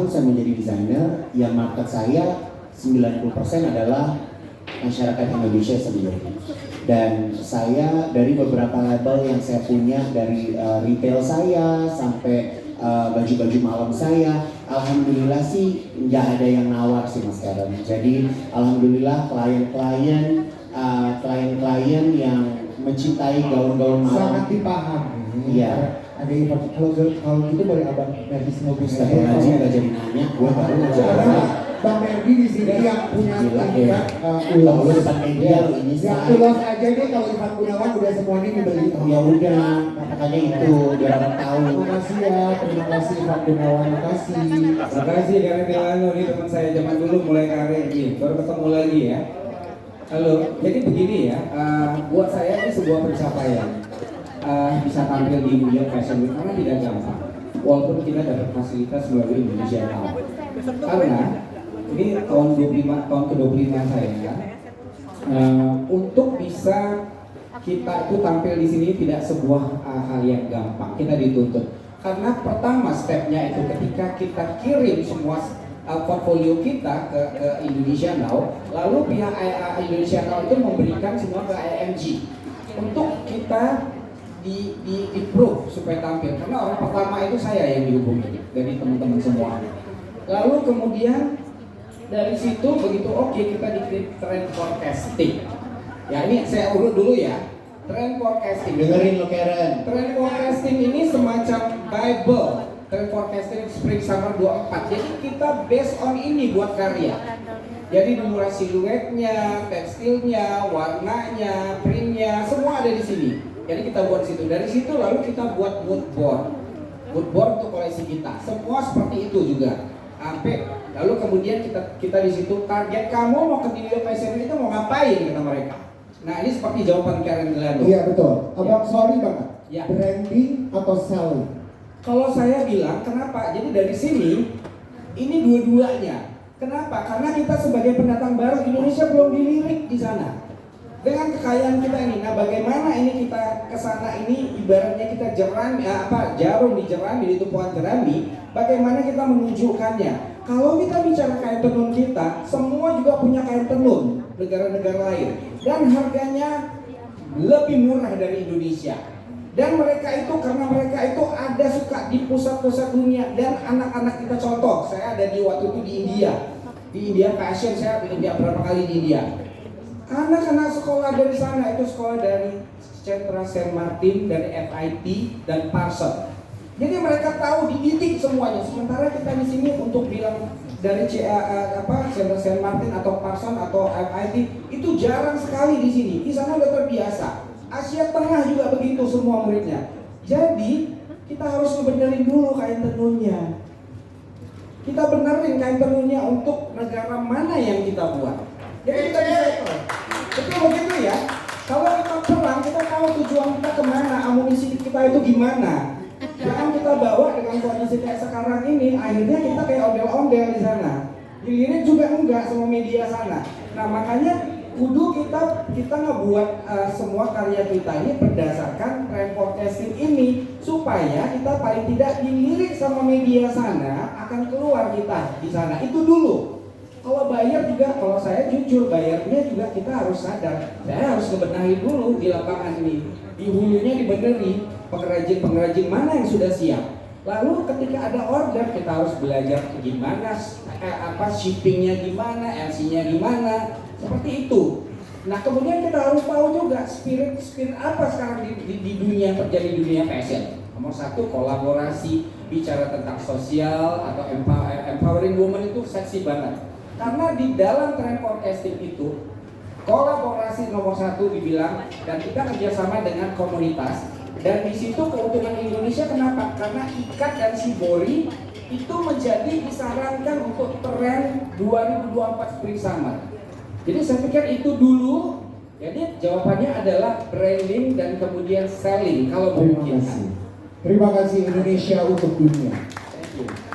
tahun saya menjadi desainer, yang market saya 90% adalah masyarakat Indonesia sendiri. Dan saya dari beberapa label yang saya punya, dari retail saya sampai baju-baju malam saya, alhamdulillah sih nggak ada yang nawar sih Mas Karen. Jadi alhamdulillah klien-klien yang mencintai gaun-gaun malam sangat dipahami. Iya. Ada event kalau gitu boleh abang Merdi Snowy nggak jadi nanya, gue baru aja. Bang Merdi di sini yang punya ulos depan media ini yang ulos aja nih, kalau Ivan Gunawan udah semuanya dibeli. Ya udah, makanya itu biar orang tahu. Makasih ya, terima kasih Ivan Gunawan, makasih. Terima kasih Karin Delano, ini teman saya zaman dulu mulai karir nih, baru ketemu lagi ya. Halo, jadi begini ya, buat saya ini sebuah pencapaian. Bisa tampil di New York Fashion Week karena tidak gampang. Walaupun kita dapat fasilitas melalui Indonesia Now. Karena ini tahun ke-25 saya, untuk bisa kita itu tampil di sini tidak sebuah hal yang gampang. Kita dituntut. Karena pertama stepnya itu ketika kita kirim semua portfolio kita ke Indonesia Now, lalu pihak Indonesia Now itu memberikan semua ke IMG untuk kita di proof supaya tampil, karena orang pertama itu saya yang dihubungi dari teman-teman semua. Lalu kemudian dari situ begitu oke, kita dikirim trend forecasting. Ya ini saya urut dulu ya. Trend forecasting. Dengerin lo Karen. Trend forecasting ini semacam Bible. Trend forecasting Spring Summer 24. Jadi kita based on ini buat karya. Jadi nomor siluetnya, tekstilnya, warnanya, printnya, semua ada di sini. Jadi kita buat situ. Dari situ lalu kita buat mood board. Mood board untuk koleksi kita. Semua seperti itu juga. Sampai lalu kemudian kita di situ target kamu mau ke New York Fashion Week itu mau ngapain kata mereka. Nah ini seperti jawaban Karen Delano. Iya betul. Abang sorry banget. Ya. Branding atau selling? Kalau saya bilang kenapa? Jadi dari sini ini dua-duanya. Kenapa? Karena kita sebagai pendatang baru Indonesia belum dilirik di sana. Dengan kekayaan kita ini, nah bagaimana ini kita kesana ini ibaratnya kita jarum di jerami, di tumpuan jerami, bagaimana kita menunjukkannya? Kalau kita bicara kain tenun kita, semua juga punya kain tenun negara-negara lain dan harganya lebih murah dari Indonesia. Dan mereka itu karena mereka itu ada suka di pusat-pusat dunia dan anak-anak kita contoh, saya ada di waktu itu di India Fashion, saya berapa kali di India. Anak-anak sekolah dari sana itu sekolah dari Centra Saint Martin, dari FIT dan Parsons. Jadi mereka tahu dididik semuanya. Sementara kita di sini untuk bilang dari Centra Saint Martin atau Parsons atau FIT itu jarang sekali di sini. Di sana udah terbiasa. Asia Tengah juga begitu semua muridnya. Jadi kita harus ngebenerin dulu kain tenunnya. Kita benerin kain tenunnya untuk negara mana yang kita buat. Jadi kita bisa betul begitu ya. Kalau kita perang, kita tahu tujuan kita kemana, amunisi kita itu gimana. Jangan kita bawa dengan kondisi kayak sekarang ini, akhirnya kita kayak ondel-ondel di sana. Dilirik juga enggak sama media sana. Nah makanya kudu kita ngebuat semua karya kita ini berdasarkan trend forecasting ini supaya kita paling tidak dilirik sama media sana akan keluar kita di sana. Itu dulu. Kalau bayar juga, kalau saya jujur bayarnya juga kita harus sadar. Saya harus ngebenahi dulu di lapangan ini. Di hulunya dibeneri, pengrajin-pengrajin mana yang sudah siap. Lalu ketika ada order kita harus belajar gimana, shippingnya gimana, LC-nya gimana, seperti itu. Nah kemudian kita harus tahu juga spirit apa sekarang di dunia terjadi di dunia fashion. Nomor satu kolaborasi, bicara tentang sosial atau empowering woman itu seksi banget. Karena di dalam trend forecasting itu kolaborasi nomor satu dibilang dan kita kerjasama dengan komunitas dan di situ keuntungan Indonesia kenapa? Karena Ikat dan Shibori itu menjadi disarankan untuk tren 2024 Spring Summer. Jadi saya pikir itu dulu. Jadi jawabannya adalah branding dan kemudian selling kalau memungkinkan. Terima kasih Indonesia untuk dunia. Thank you.